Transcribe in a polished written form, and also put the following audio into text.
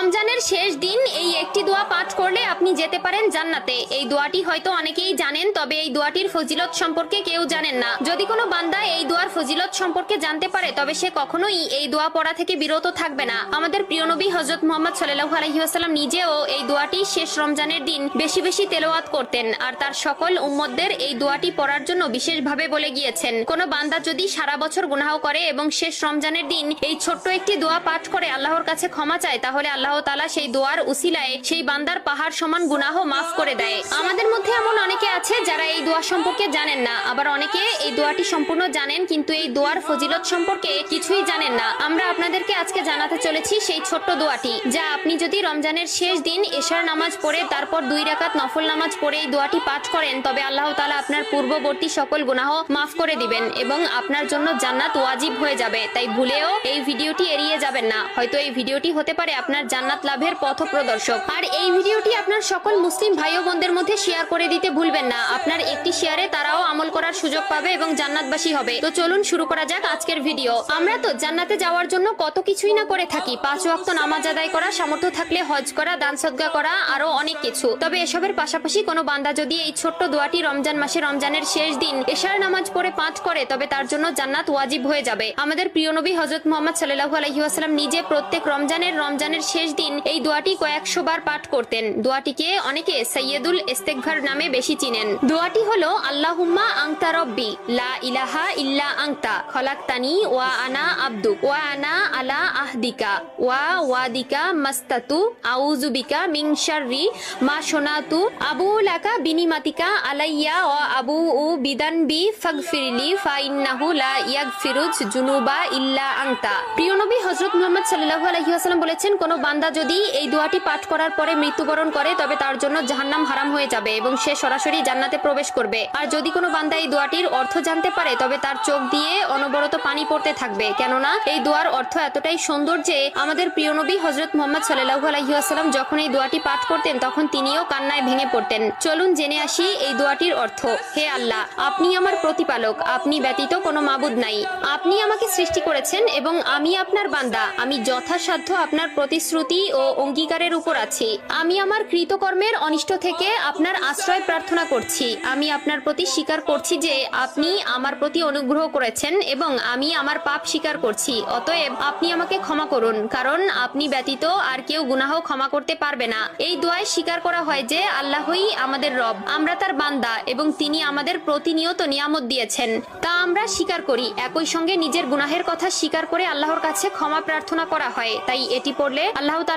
রমজানের শেষ দিন এই একটি দোয়া পাঠ করলে আপনি যেতে পারেন জান্নাতে। এই দোয়াটি হয়তো অনেকেই জানেন, তবে এই দোয়াটির ফজিলত সম্পর্কে কেউ জানেন না। যদি কোনো বান্দা এই দোয়ার ফজিলত সম্পর্কে জানতে পারে তবে সে কখনোই এই দোয়া পড়া থেকে বিরত থাকবে না। আমাদের প্রিয় নবী হযরত মুহাম্মদ সাল্লাল্লাহু আলাইহি ওয়াসাল্লাম নিজেও এই দোয়াটি শেষ রমজানের দিন বেশি বেশি তেলাওয়াত করতেন, আর তার সকল উম্মতদের এই দোয়াটি পড়ার জন্য বিশেষভাবে বলে গিয়েছেন। কোনো বান্দা যদি সারা বছর গুনাহ করে এবং শেষ রমজানের দিন এই ছোট্ট একটি দোয়া পাঠ করে আল্লাহর কাছে ক্ষমা চায়, তাহলে আল্লাহ তাআলা সেই দোয়ার উসিলায় সেই বান্দার পাহাড় সমান গুনাহ মাফ করে দেয়। আমাদের মধ্যে এমন অনেকে আছে যারা এই দোয়া সম্পর্কে জানেন না, আবার অনেকে এই দোয়াটি সম্পূর্ণ জানেন কিন্তু এই দোয়ার ফজিলত সম্পর্কে কিছুই জানেন না। আমরা আপনাদেরকে আজকে জানাতে চলেছি সেই ছোট্ট দোয়াটি, যা আপনি যদি রমজানের শেষ দিন এশার নামাজ পড়ে তারপর 2 রাকাত নফল নামাজ পড়ে এই দোয়াটি পাঠ করেন, তবে আল্লাহ তাআলা আপনার পূর্ববর্তী সকল গুনাহ মাফ করে দিবেন এবং আপনার জন্য জান্নাত ওয়াজিব হয়ে যাবে। তাই ভুলেও এই ভিডিওটি এড়িয়ে যাবেন না, হয়তো এই ভিডিওটি হতে পারে আপনার জান্নাত লাভের পথপ্রদর্শক। আর এই ভিডিওটি আপনার সকল মুসলিম ভাই ও বোনদের মধ্যে শেয়ার করে দিতে ভুলবেন না। আপনার একটি শেয়ারে তারাও আমল করার সুযোগ পাবে এবং জান্নাতবাসী হবে। তো চলুন শুরু করা যাক আজকের ভিডিও। আমরা তো জান্নাতে যাওয়ার জন্য কত কিছুই না করে থাকি, 5 ওয়াক্ত নামাজ আদায় করা, সামর্থ্য থাকলে হজ করা, দান সদকা করা, আরো অনেক কিছু। তবে এসবের পাশাপাশি কোনো বান্দা যদি এই ছোট্ট দোয়াটি রমজান মাসে রমজানের শেষ দিন এশার নামাজ পড়ে পাঠ করে তবে তার জন্য জান্নাত ওয়াজিব হয়ে যাবে। আমাদের প্রিয় নবী হযরত মুহাম্মদ সাল্লাল্লাহু আলাইহি ওয়াসাল্লাম নিজে প্রত্যেক রমজানের শেষ দিন এই দোয়াটি কয়েকশো বার পাঠ করতেন। দোয়াটিকে অনেকে সাইয়্যিদুল ইস্তিগফার নামে বেশি চিনেন। দোয়াটি হলো আল্লাহুম্মা আনতা রব্বি লা ইলাহা ইল্লা আনতা খলাকতানি ওয়া আনা আবদুক ওয়া আনা আলা আহদিকা ওয়া ওয়াদিকা মাস্তাতু আউযু বিকা মিন শাররি মা শনাতু আবু লাকা বিনিমাতিকা আলাইয়া ওয়া আবু উ বিদানবি ফাগফিরলি ফা ইন্নাহু লা ইয়াগফিরুজ জুনুবা ইল্লা আনতা। প্রিয় নবী হযরত মুহাম্মদ সাল্লাল্লাহু আলাইহি ওয়াসাল্লাম বলেছেন, কোন বান্দা যদি এই দোয়াটি পাঠ করার পরে মৃত্যুবরণ করে তবে তার জন্য জাহান্নাম হারাম হয়ে যাবে এবং সে সরাসরি জান্নাতে প্রবেশ করবে। আর যদি কোনো বান্দা এই দোয়াটির অর্থ জানতে পারে তবে তার চোখ দিয়ে অনবরত পানি পড়তে থাকবে, কেননা এই দোয়ার অর্থ এতটাই সুন্দর যে আমাদের প্রিয় নবী হযরত মুহাম্মদ সাল্লাল্লাহু আলাইহি ওয়াসাল্লাম যখন এই দোয়াটি পাঠ করতেন তখন তিনিও কান্নায় ভেঙে পড়তেন। চলুন জেনে আসি এই দোয়াটির অর্থ। হে আল্লাহ, আপনি আমার প্রতিপালক, আপনি ব্যতীত কোনো মাবুদ নাই। আপনি আমাকে সৃষ্টি করেছেন এবং আমি আপনার বান্দা। আমি যথাসাধ্য আপনার প্রতিশ্রুতি ও অঙ্গীকারের উপর আছি। আমি আমার কৃতকর্মের অনিষ্ট থেকে আপনার আশ্রয় প্রার্থনা করছি। আমি আপনার প্রতি স্বীকার করছি যে আপনি আমার প্রতি অনুগ্রহ করেছেন এবং আমি আমার পাপ স্বীকার করছি। অতএব আপনি আমাকে ক্ষমা করুন, কারণ আপনি ব্যতীত আর কেউ গুনাহ ক্ষমা করতে পারবে না। এই দোয়ায় স্বীকার করা হয় যে আল্লাহই আমাদের রব, আমরা তার বান্দা এবং তিনি আমাদের প্রতিনিয়ত নিয়ামত দিয়েছেন, তা আমরা স্বীকার করি। একই সঙ্গে নিজের গুনাহের কথা স্বীকার করে আল্লাহর কাছে ক্ষমা প্রার্থনা করা হয়। তাই এটি পড়লে আল্লাহ তাআলা